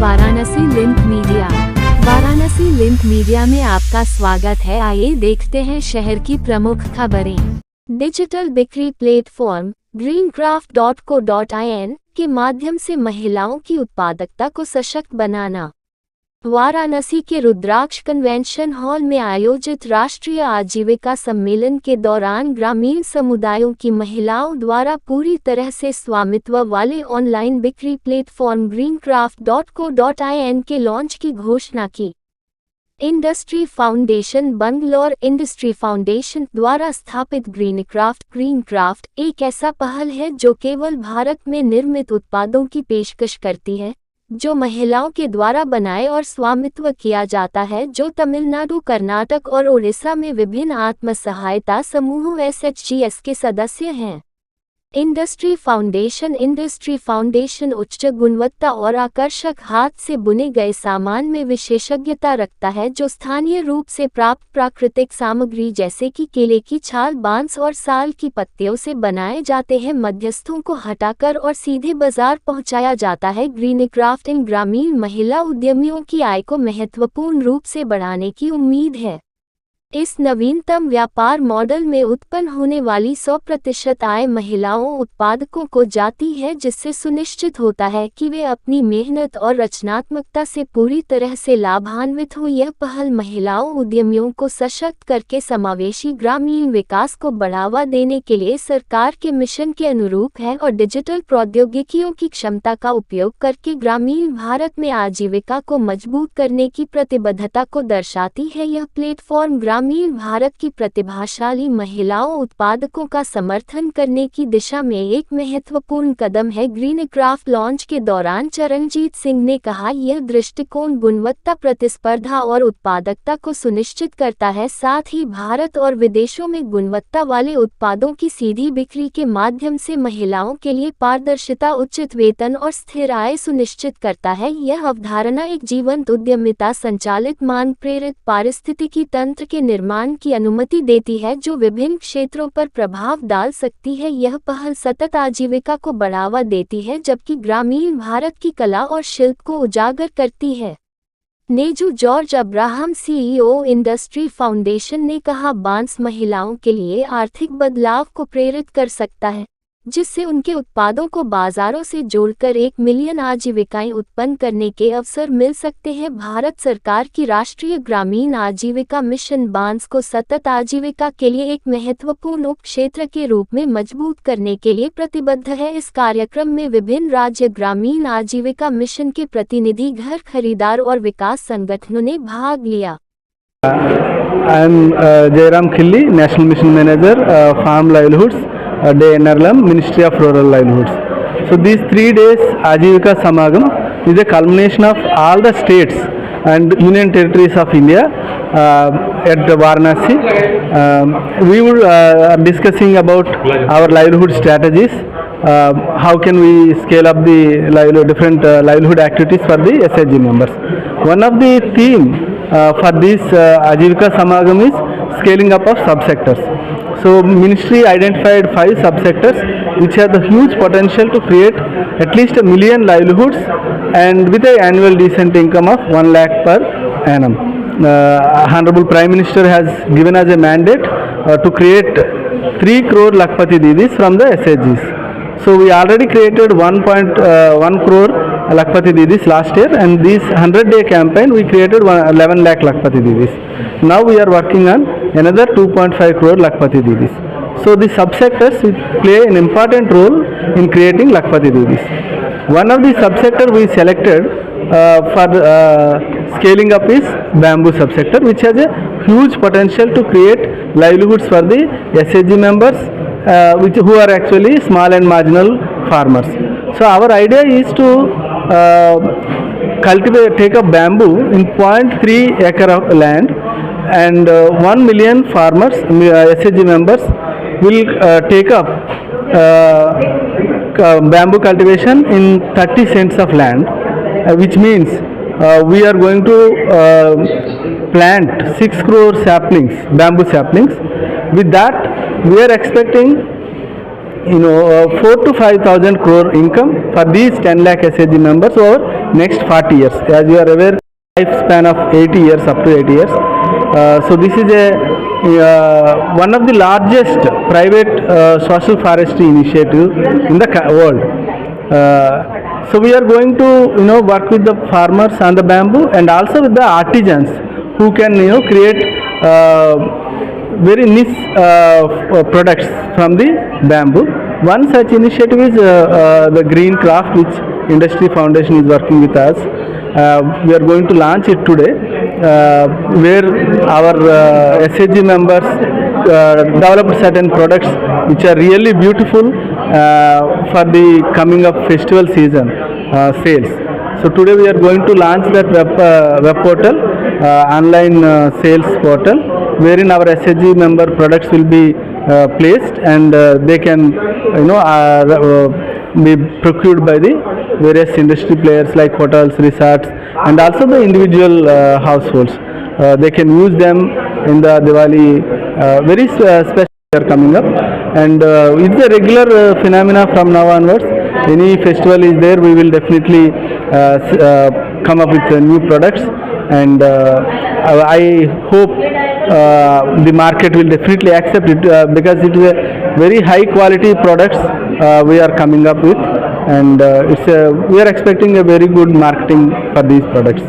Varanasi link media. Varanasi link media में आपका स्वागत है। आइए देखते हैं शहर की प्रमुख खबरें। डिजिटल बिक्री प्लेटफॉर्म greencraft.co.in के माध्यम से महिलाओं की उत्पादकता को सशक्त बनाना। वाराणसी के रुद्राक्ष कन्वेंशन हॉल में आयोजित राष्ट्रीय आजीविका सम्मेलन के दौरान ग्रामीण समुदायों की महिलाओं द्वारा पूरी तरह से स्वामित्व वाले ऑनलाइन बिक्री प्लेटफॉर्म greencraft.co.in के लॉन्च की घोषणा की। Industry foundation Bangalore industry foundation द्वारा स्थापित ग्रीनक्राफ्ट एक ऐसा पहल है जो केवल भारत में निर्मित उत्पादों की पेशकश करती है, जो महिलाओं के द्वारा बनाए और स्वामित्व किया जाता है, जो तमिलनाडु, कर्नाटक और ओडिशा में विभिन्न आत्म सहायता समूहों SHGs के सदस्य हैं। इंडस्ट्री फाउंडेशन उच्च गुणवत्ता और आकर्षक हाथ से बुने गए सामान में विशेषज्ञता रखता है, जो स्थानीय रूप से प्राप्त प्राकृतिक सामग्री जैसे कि केले की छाल, बांस और साल की पत्तियों से बनाए जाते हैं। मध्यस्थों को हटाकर और सीधे बाजार पहुंचाया जाता है। ग्रीनक्राफ्ट इन ग्रामीण महिला उद्यमियों की आय को महत्वपूर्ण रूप से बढ़ाने की उम्मीद है। इस नवीनतम व्यापार मॉडल में उत्पन्न होने वाली 100% आय महिलाओं उत्पादकों को जाती है, जिससे सुनिश्चित होता है कि वे अपनी मेहनत और रचनात्मकता से पूरी तरह से लाभान्वित हो। यह पहल महिलाओं उद्यमियों को सशक्त करके समावेशी ग्रामीण विकास को बढ़ावा देने के लिए सरकार के मिशन के अनुरूप है और डिजिटल प्रौद्योगिकियों की क्षमता का उपयोग करके ग्रामीण भारत में आजीविका को मजबूत करने की प्रतिबद्धता को दर्शाती है। यह प्लेटफॉर्म ग्रामीण भारत की प्रतिभाशाली महिलाओं उत्पादकों का समर्थन करने की दिशा में एक महत्वपूर्ण कदम है। ग्रीनक्राफ्ट लॉन्च के दौरान चरणजीत सिंह ने कहा, यह दृष्टिकोण गुणवत्ता, प्रतिस्पर्धा और उत्पादकता को सुनिश्चित करता है, साथ ही भारत और विदेशों में गुणवत्ता वाले उत्पादों की सीधी बिक्री के माध्यम से महिलाओं के लिए पारदर्शिता, उचित वेतन और स्थिर आय सुनिश्चित करता है। यह अवधारणा एक जीवंत उद्यमिता संचालित मांग प्रेरित पारिस्थितिकी तंत्र के निर्माण की अनुमति देती है, जो विभिन्न क्षेत्रों पर प्रभाव डाल सकती है। यह पहल सतत आजीविका को बढ़ावा देती है, जबकि ग्रामीण भारत की कला और शिल्प को उजागर करती है। Neju George Abraham, CEO industry foundation ने कहा, बांस महिलाओं के लिए आर्थिक बदलाव को प्रेरित कर सकता है, जिससे उनके उत्पादों को बाजारों से जोड़कर 1 मिलियन आजीविकाएं उत्पन्न करने के अवसर मिल सकते हैं। भारत सरकार की राष्ट्रीय ग्रामीण आजीविका मिशन बांस को सतत आजीविका के लिए एक महत्वपूर्ण उपक्षेत्र के रूप में मजबूत करने के लिए प्रतिबद्ध है। इस कार्यक्रम में विभिन्न राज्य ग्रामीण आजीविका मिशन के प्रतिनिधि, घर खरीदार और विकास संगठनों ने भाग लिया। I am Jairam Khilli, National Mission Manager, Farm Livelihoods, Day Ernakulam, Ministry of Rural Livelihoods. So these 3 days Ajivika Samagam is a culmination of all the states and union territories of India at Varanasi. We were discussing about our livelihood strategies. How can we scale up the different livelihood activities for the SHG members? One of the theme for this Ajivika Samagam is scaling up of subsectors. So ministry identified 5 subsectors which have the huge potential to create at least 1 million livelihoods and with an annual decent income of 1 lakh per annum. Honorable Prime Minister has given us a mandate to create 3 crore Lakpati Didis from the SHGs. So we already created 1.1 crore Lakpati Didis last year, and this 100-day campaign we created 11 lakh Lakpati Didis. Now we are working on another 2.5 crore Lakpati Didis. So the subsectors play an important role in creating Lakpati Didis. One of the subsector we selected for scaling up is bamboo subsector, which has a huge potential to create livelihoods for the SHG members who are actually small and marginal farmers. So our idea is to take up bamboo in 0.3 acre of land, and 1 million farmers, SHG members, will take up bamboo cultivation in 30 cents of land, which means we are going to plant 6 crore saplings, bamboo saplings. With that, we are expecting 4 to 5,000 crore income for these 10 lakh SHG members over next 40 years. As you are aware, lifespan of 80 years, up to 80 years. So this is one of the largest private social forestry initiative in the world. So we are going to work with the farmers on the bamboo, and also with the artisans who can create very niche products from the bamboo. One such initiative is the Green Craft, which Industry Foundation is working with us. We are going to launch it today, where our SHG members developed certain products which are really beautiful for the coming up festival season sales. So today we are going to launch that web portal, online sales portal, wherein our SHG member products will be placed, and they can be procured by the various industry players like hotels, resorts, and also the individual households. They can use them in the Diwali very special year coming up, and it's a regular phenomena from now onwards. Any festival is there, we will definitely come up with new products, and I hope the market will definitely accept it, because it is a very high quality products we are coming up with, and we are expecting a very good marketing for these products.